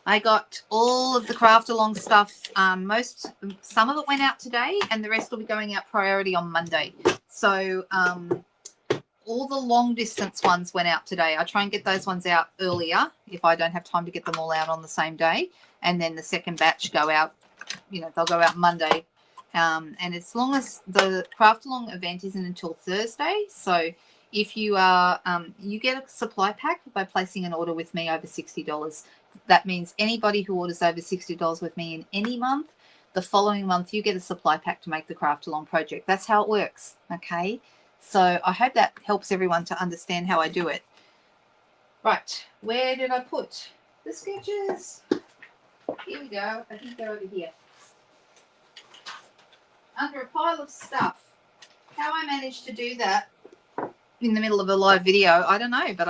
I got all of the craft along stuff. Some of it went out today, and the rest will be going out priority on Monday. So all the long distance ones went out today. I try and get those ones out earlier if I don't have time to get them all out on the same day. And then the second batch go out, they'll go out Monday. And as long as the craft along event isn't until Thursday, so if you are, you get a supply pack by placing an order with me over $60. That means anybody who orders over $60 with me in any month, the following month you get a supply pack to make the craft along project. That's how it works, okay? So I hope that helps everyone to understand how I do it. Right, where did I put the sketches? Here we go. I think they're over here. under a pile of stuff. How I managed to do that in the middle of a live video, I don't know, but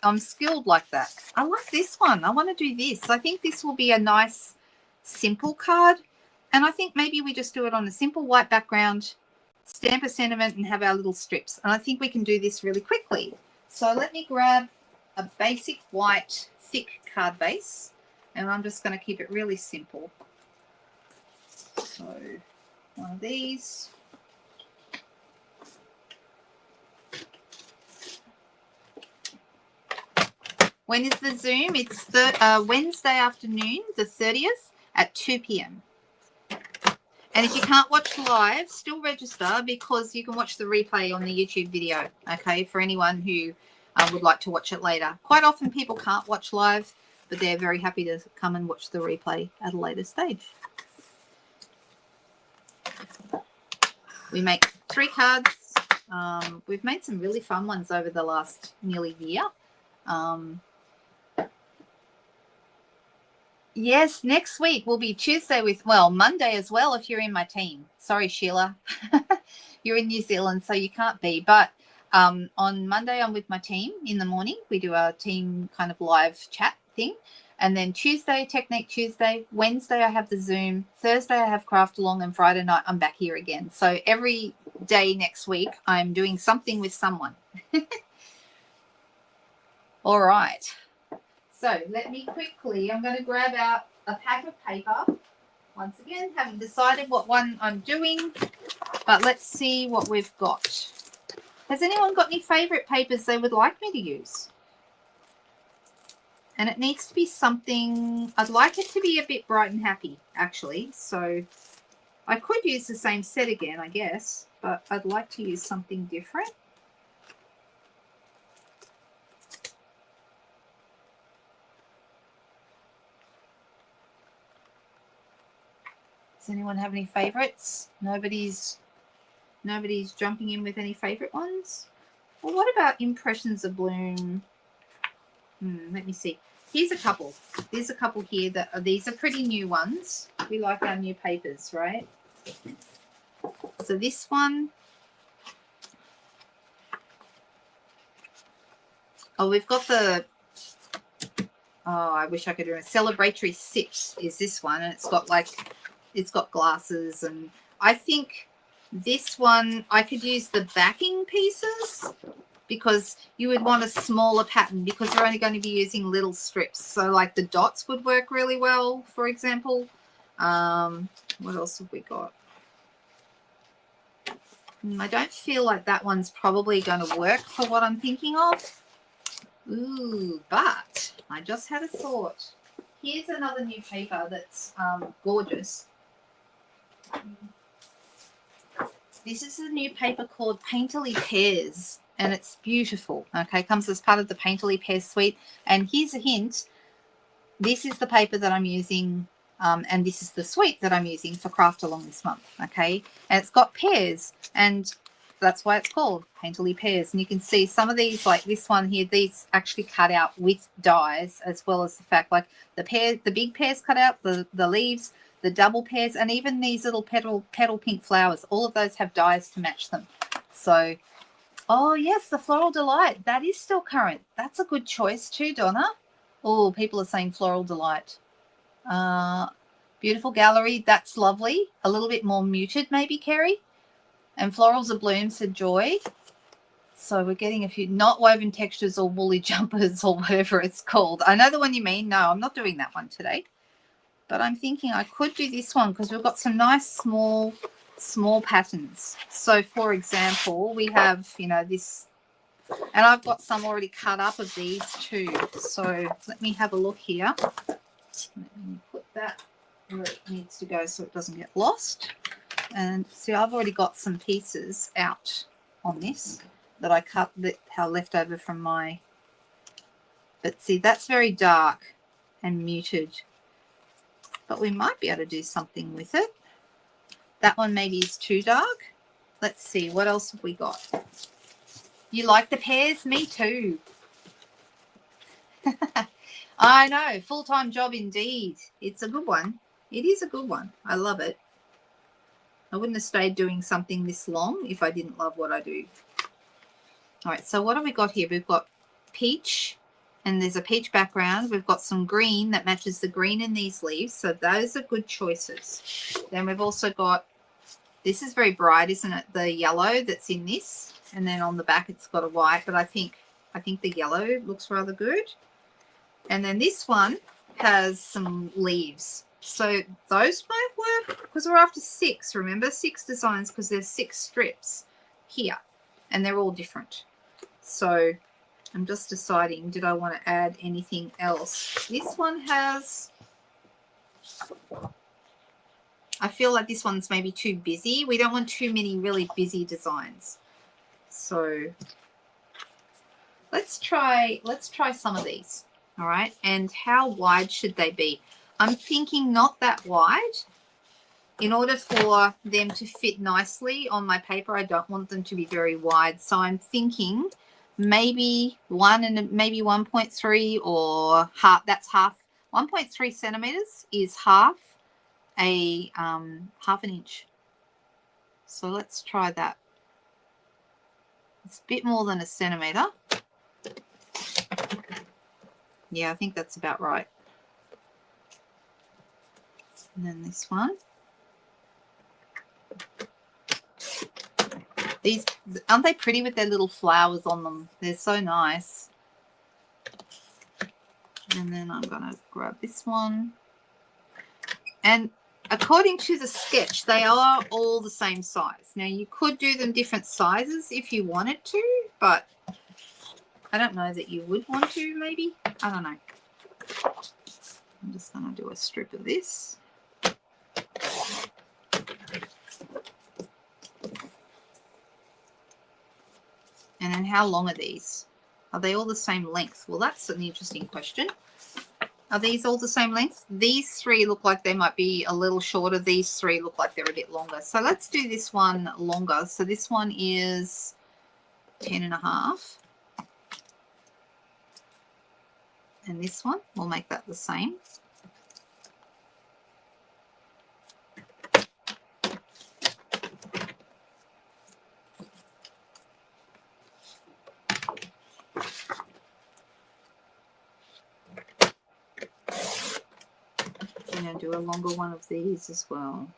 I'm skilled like that. I like this one. I want to do this. I think this will be a nice simple card, and I think maybe we just do it on a simple white background, stamp a sentiment, and have our little strips. And I think we can do this really quickly. So let me grab a basic white thick card base, and I'm just going to keep it really simple. So one of these. When is the Zoom? It's the Wednesday afternoon, the 30th at 2 p.m. And if you can't watch live, still register, because you can watch the replay on the YouTube video, okay, for anyone who would like to watch it later. Quite often people can't watch live, but they're very happy to come and watch the replay at a later stage. We make 3 cards. We've made some really fun ones over the last nearly year. Yes, next week will be Tuesday with, well, Monday as well if you're in my team. Sorry, Sheila. You're in New Zealand, so you can't be. But on Monday, I'm with my team in the morning. We do a team kind of live chat thing. And then Tuesday, Technique Tuesday. Wednesday, I have the Zoom. Thursday, I have Craft Along. And Friday night, I'm back here again. So every day next week, I'm doing something with someone. All right. So let me quickly, I'm going to grab out a pack of paper. Once again, haven't decided what one I'm doing, but let's see what we've got. Has anyone got any favourite papers they would like me to use? And it needs to be something, I'd like it to be a bit bright and happy, actually. So I could use the same set again, I guess, but I'd like to use something different. Does anyone have any favorites? Nobody's jumping in with any favorite ones. Well, what about Impressions of Bloom? Let me see. Here's a couple. There's a couple here that are, these are pretty new ones. We like our new papers, right? So this one. Oh, we've got the, oh, I wish I could remember. Celebratory Sips is this one, and it's got like, it's got glasses, and I think this one I could use the backing pieces because you would want a smaller pattern because you're only going to be using little strips. So like the dots would work really well, for example. What else have we got? I don't feel like that one's probably going to work for what I'm thinking of. Ooh, but I just had a thought. Here's another new paper that's gorgeous. This is a new paper called Painterly Pears, and it's beautiful. Okay, comes as part of the Painterly Pears suite. And here's a hint. This is the paper that I'm using, and this is the suite that I'm using for Craft Along this month. Okay, and it's got pears, and that's why it's called Painterly Pears. And you can see some of these, like this one here, these actually cut out with dies, as well as the fact like the pear, the big pears cut out, the leaves, the double pears, and even these little petal pink flowers. All of those have dies to match them. So, oh yes, the Floral Delight, that is still current. That's a good choice too, Donna. Oh, people are saying Floral Delight. Beautiful Gallery, that's lovely. A little bit more muted maybe, Kerry. And Florals of Bloom, said Joy. So we're getting a few not woven textures or woolly jumpers or whatever it's called. I know the one you mean. No, I'm not doing that one today. But I'm thinking I could do this one because we've got some nice small patterns. So for example, we have, you know, this, and I've got some already cut up of these too. So let me have a look here. Let me put that where it needs to go so it doesn't get lost. And see, I've already got some pieces out on this that I cut, that are left over from my, but see, that's very dark and muted. But we might be able to do something with it. That one maybe is too dark. Let's see, what else have we got? You like the pears? Me too. I know, full-time job indeed. It's a good one. It is a good one. I love it. I wouldn't have stayed doing something this long if I didn't love what I do. All right, so what have we got here? We've got peach, and there's a peach background. We've got some green that matches the green in these leaves, so those are good choices. Then we've also got, this is very bright, isn't it? The yellow that's in this, and then on the back it's got a white, but I think the yellow looks rather good. And then this one has some leaves, so those might work because we're after 6. Remember, 6 designs because there's 6 strips here, and they're all different. So I'm just deciding, did I want to add anything else? This one has, I feel like this one's maybe too busy. We don't want too many really busy designs. So let's try some of these. All right, and how wide should they be? I'm thinking not that wide. In order for them to fit nicely on my paper, I don't want them to be very wide. So I'm thinking maybe 1 and maybe 1.3 or half. That's half. 1.3 centimeters is half an inch. So let's try that. It's a bit more than a centimeter. Yeah, I think that's about right. And then this one. These, aren't they pretty with their little flowers on them? They're so nice. And then I'm going to grab this one. And according to the sketch, they are all the same size. Now, you could do them different sizes if you wanted to, but I don't know that you would want to, maybe. I don't know. I'm just going to do a strip of this. And then how long are these? Are they all the same length? Well, that's an interesting question. Are these all the same length? These 3 look like they might be a little shorter. These 3 look like they're a bit longer. So let's do this one longer. So this one is 10.5. And this one, we'll make that the same. I'm going to do a longer one of these as well.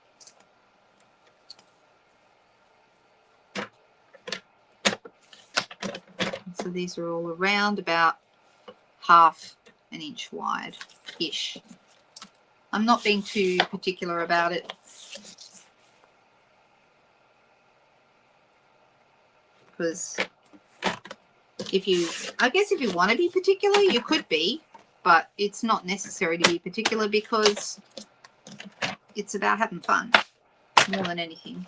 So these are all around about half an inch wide-ish. I'm not being too particular about it. Because I guess if you want to be particular, you could be, but it's not necessary to be particular because it's about having fun more than anything.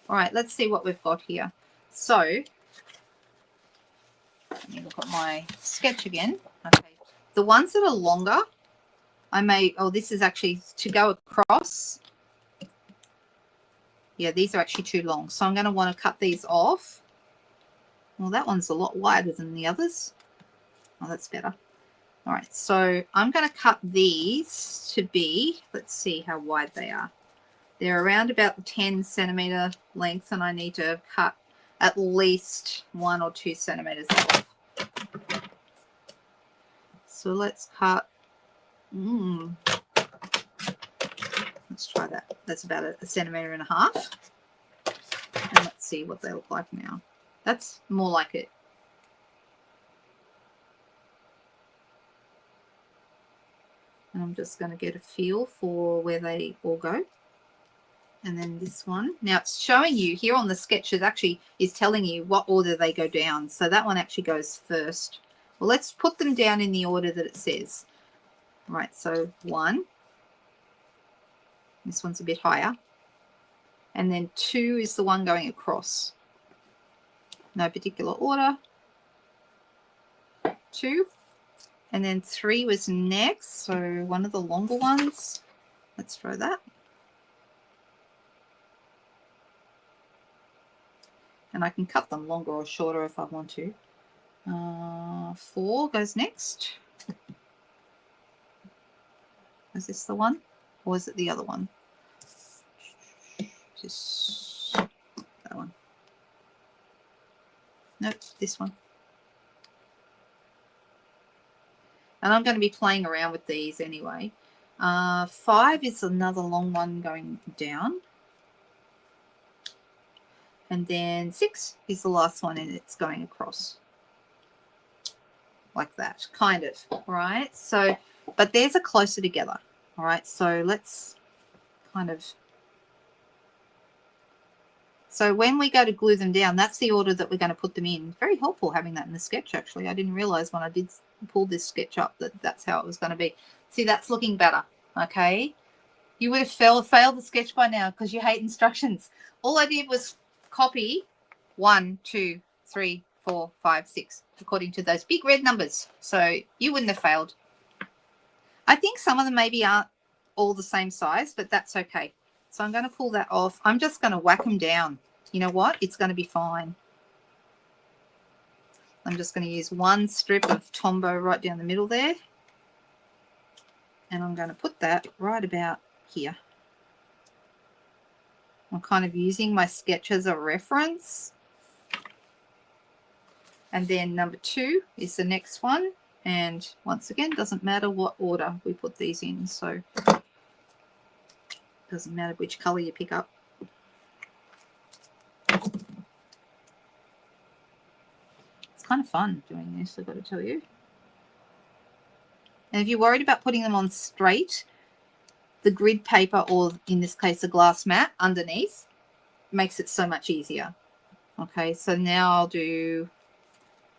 All right, let's see what we've got here. So let me look at my sketch again. Okay, the ones that are longer, this is actually to go across. Yeah, these are actually too long. So I'm going to want to cut these off. Well, that one's a lot wider than the others. Oh, that's better. All right, so I'm going to cut these to be, let's see how wide they are. They're around about the 10 centimeter length, and I need to cut at least 1 or 2 centimeters off. So let's cut, let's try that. That's about a centimeter and a half. And let's see what they look like now. That's more like it. And I'm just going to get a feel for where they all go. And then this one. Now it's showing you here on the sketch, it actually is telling you what order they go down. So that one actually goes first. Well, let's put them down in the order that it says. All right, so 1. This one's a bit higher. And then 2 is the one going across. No particular order. 2. And then 3 was next, so one of the longer ones. Let's throw that. And I can cut them longer or shorter if I want to. 4 goes next. Is this the one? Or is it the other one? Just that one. Nope, this one. And I'm going to be playing around with these anyway. 5 is another long one going down. And then 6 is the last one, and it's going across. Like that, kind of, right? So, but theirs are closer together, all right? So let's kind of... So when we go to glue them down, that's the order that we're going to put them in. Very helpful having that in the sketch, actually. I didn't realize when I did pull this sketch up that that's how it was going to be. See, that's looking better, okay? You would have failed the sketch by now because you hate instructions. All I did was copy 1, 2, 3, 4, 5, 6, according to those big red numbers. So you wouldn't have failed. I think some of them maybe aren't all the same size, but that's okay. So I'm going to pull that off. I'm just going to whack them down. You know what? It's going to be fine. I'm just going to use one strip of Tombow right down the middle there. And I'm going to put that right about here. I'm kind of using my sketch as a reference. And then number 2 is the next one. And once again, doesn't matter what order we put these in. So doesn't matter which color you pick up. It's kind of fun doing this, I've got to tell you. And if you're worried about putting them on straight, the grid paper, or in this case a glass mat underneath, makes it so much easier. Okay, so now I'll do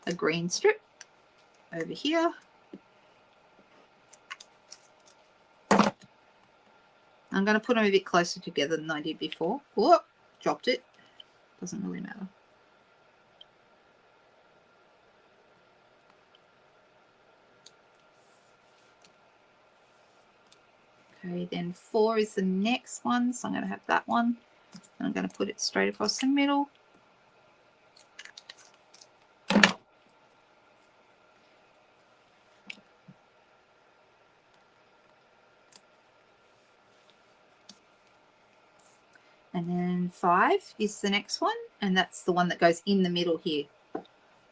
a green strip over here. I'm going to put them a bit closer together than I did before. Oh, dropped it. Doesn't really matter. Okay, then 4 is the next one, so I'm going to have that one. And I'm going to put it straight across the middle. And then 5 is the next one, and that's the one that goes in the middle here.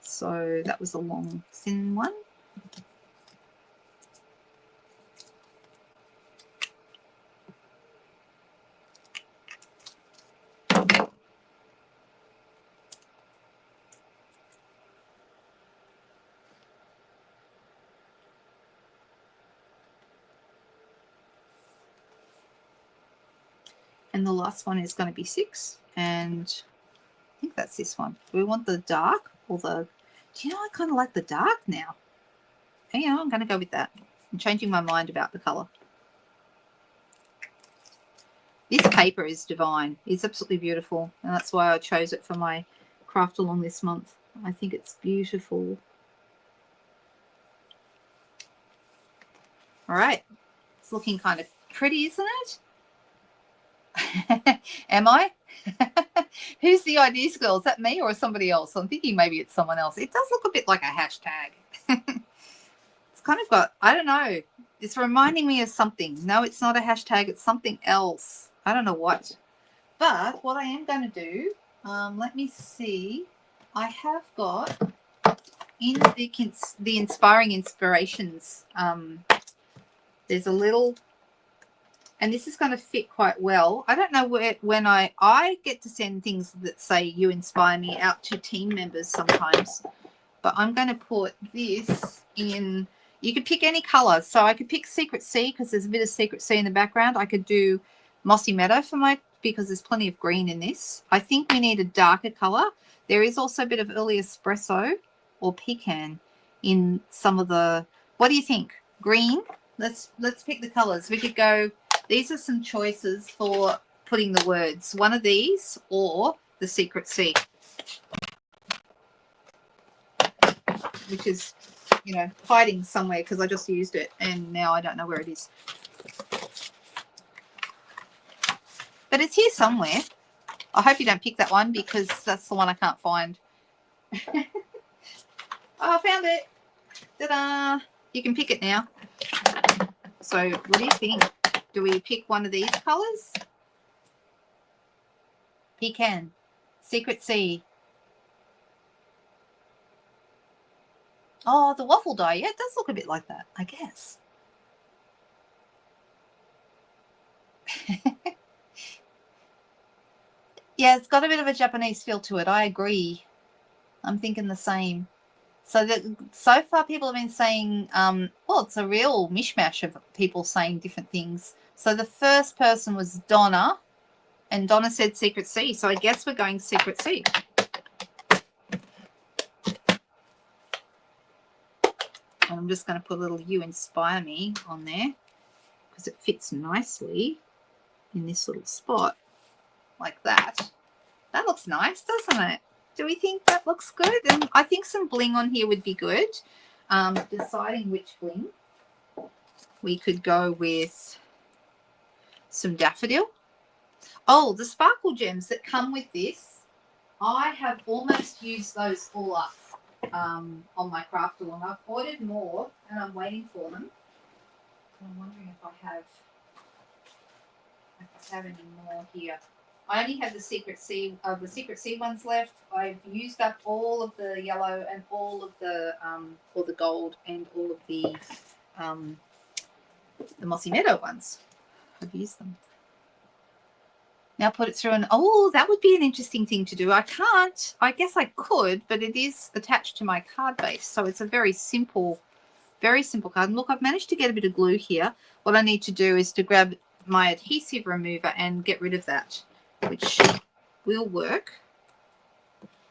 So that was a long, thin one. And the last one is going to be 6, and I think that's this one. Do we want the dark or the... Do you know, I kind of like the dark now. Hang on, I'm going to go with that. I'm changing my mind about the colour. This paper is divine. It's absolutely beautiful, and that's why I chose it for my craft along this month. I think it's beautiful. All right. It's looking kind of pretty, isn't it? Am I? Who's the ideas girl? Is that me or somebody else? I'm thinking maybe it's someone else. It does look a bit like a hashtag. It's kind of got, I don't know. It's reminding me of something. No, it's not a hashtag. It's something else. I don't know what. But what I am going to do, let me see. I have got in the Inspiring Inspirations, there's a little... And this is going to fit quite well. I don't know when I get to send things that say you inspire me out to team members sometimes. But I'm going to put this in. You could pick any color. So I could pick Secret Sea because there's a bit of Secret Sea in the background. I could do Mossy Meadow for because there's plenty of green in this. I think we need a darker color. There is also a bit of early espresso or pecan in some of the... What do you think? Green? Let's pick the colors. We could go... These are some choices for putting the words. One of these or the Secret Sea, which is, you know, hiding somewhere because I just used it and now I don't know where it is. But it's here somewhere. I hope you don't pick that one because that's the one I can't find. Oh, I found it. Ta-da! You can pick it now. So what do you think? Do we pick one of these colors? Pecan. Secret C. Oh, the waffle die. Yeah, it does look a bit like that, I guess. Yeah, it's got a bit of a Japanese feel to it. I agree. I'm thinking the same. So far people have been saying, well, it's a real mishmash of people saying different things. So the first person was Donna, and Donna said Secret C. So I guess we're going Secret C. And I'm just going to put a little You Inspire Me on there because it fits nicely in this little spot like that. That looks nice, doesn't it? Do we think that looks good? And I think some bling on here would be good. Deciding which bling. We could go with some daffodil. Oh, the sparkle gems that come with this, I have almost used those all up on my craft along. I've ordered more and I'm waiting for them. I'm wondering if I have any more here. I only have the Secret C ones left. I've used up all of the yellow and all of the or the gold and all of the Mossy Meadow ones. I've used them. Now put it through, and oh, that would be an interesting thing to do. I can't. I guess I could, but it is attached to my card base, so it's a very simple card. And look, I've managed to get a bit of glue here. What I need to do is to grab my adhesive remover and get rid of that, which will work.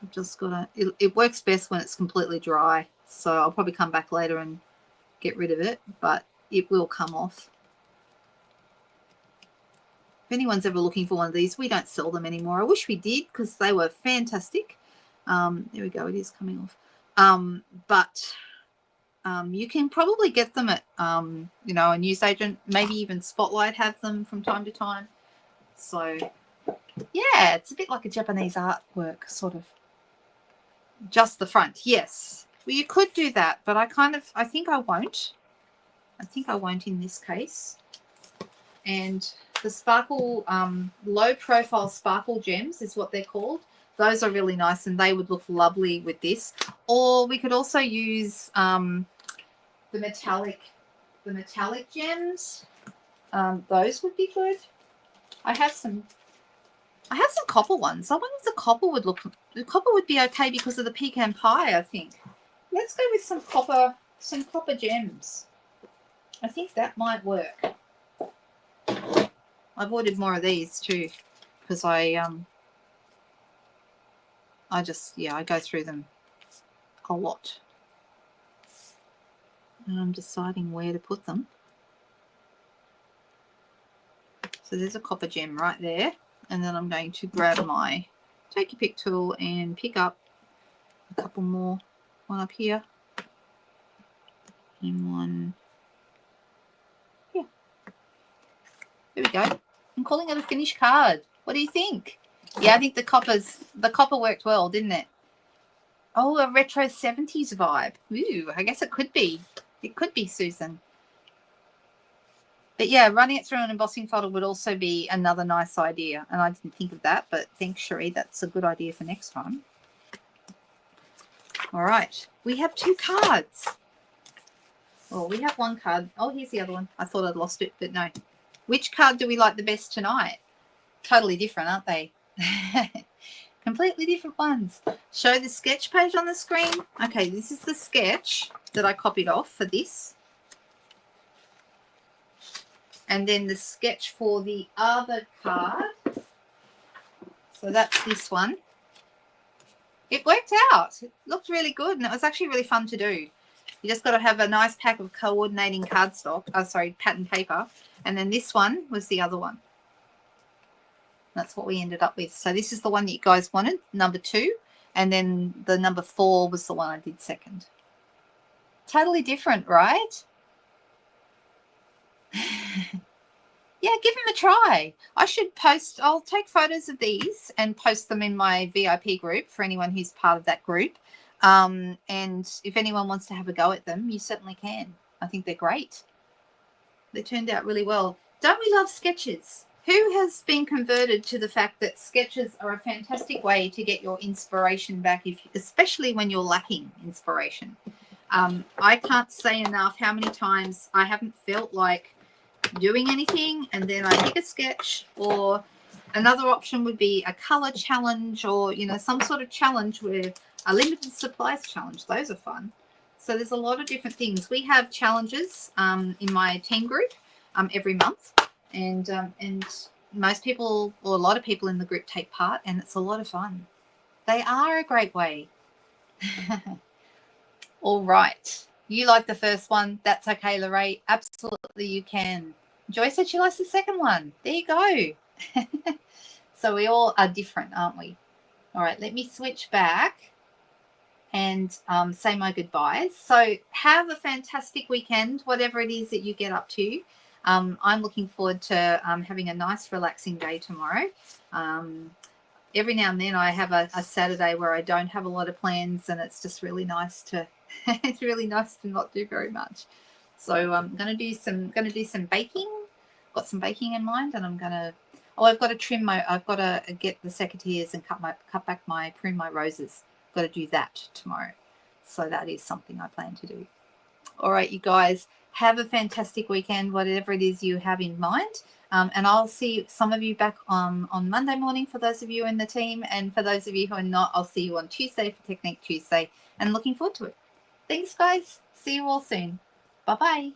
I've just got to, it works best when it's completely dry, so I'll probably come back later and get rid of it, but it will come off. If anyone's ever looking for one of these, we don't sell them anymore. I wish we did because they were fantastic. There we go. It is coming off. But you can probably get them at, you know, a newsagent, maybe even Spotlight have them from time to time. So, yeah, it's a bit like a Japanese artwork, sort of. Just the front, yes. Well, you could do that, but I think I won't. I think I won't in this case. And the sparkle, low profile sparkle gems is what they're called. Those are really nice and they would look lovely with this. Or we could also use the metallic gems. Those would be good. I have some copper ones. I wonder if the copper would be okay because of the pecan pie, I think. Let's go with some copper gems. I think that might work. I've ordered more of these too because I go through them a lot. And I'm deciding where to put them. So there's a copper gem right there. And then I'm going to grab my Take Your Pick tool and pick up a couple more. One up here. And one here. There we go. I'm calling it a finished card. What do you think? Yeah, I think the copper worked well, didn't it? Oh, a retro 70s vibe. Ooh, I guess it could be. It could be, Susan. But yeah, running it through an embossing folder would also be another nice idea. And I didn't think of that, but thanks, Cherie. That's a good idea for next time. All right. We have 2 cards. Well, we have 1 card. Oh, here's the other one. I thought I'd lost it, but no. Which card do we like the best tonight? Totally different, aren't they? Completely different ones. Show the sketch page on the screen. Okay, this is the sketch that I copied off for this. And then the sketch for the other card. So that's this one. It worked out. It looked really good and it was actually really fun to do. You just got to have a nice pack of coordinating cardstock. Oh, sorry, pattern paper. And then this one was the other one. That's what we ended up with. So this is the one that you guys wanted, number 2. And then the number 4 was the one I did second. Totally different, right? Yeah, give them a try. I'll take photos of these and post them in my VIP group for anyone who's part of that group. And if anyone wants to have a go at them, you certainly can. I think they're great. They turned out really well. Don't we love sketches? Who has been converted to the fact that sketches are a fantastic way to get your inspiration back, especially when you're lacking inspiration? I can't say enough how many times I haven't felt like doing anything, and then I pick a sketch, or another option would be a color challenge, or some sort of challenge where a limited supplies challenge. Those are fun. So there's a lot of different things. We have challenges in my team group every month, and most people, or a lot of people in the group, take part, and it's a lot of fun. They are a great way. All right. You like the first one. That's okay, Lorraine. Absolutely you can. Joy said she likes the second one. There you go. So we all are different, aren't we? All right, let me switch back and say my goodbyes. So have a fantastic weekend, whatever it is that you get up to. I'm looking forward to having a nice, relaxing day tomorrow. Every now and then I have a Saturday where I don't have a lot of plans, and it's just really nice to it's really nice to not do very much. So I'm gonna do some baking. Got some baking in mind, and I've got to get the secateurs and prune my roses. Got to do that tomorrow. So that is something I plan to do. All right, you guys, have a fantastic weekend, whatever it is you have in mind. And I'll see some of you back on Monday morning for those of you in the team. And for those of you who are not, I'll see you on Tuesday for Technique Tuesday. And looking forward to it. Thanks, guys. See you all soon. Bye-bye.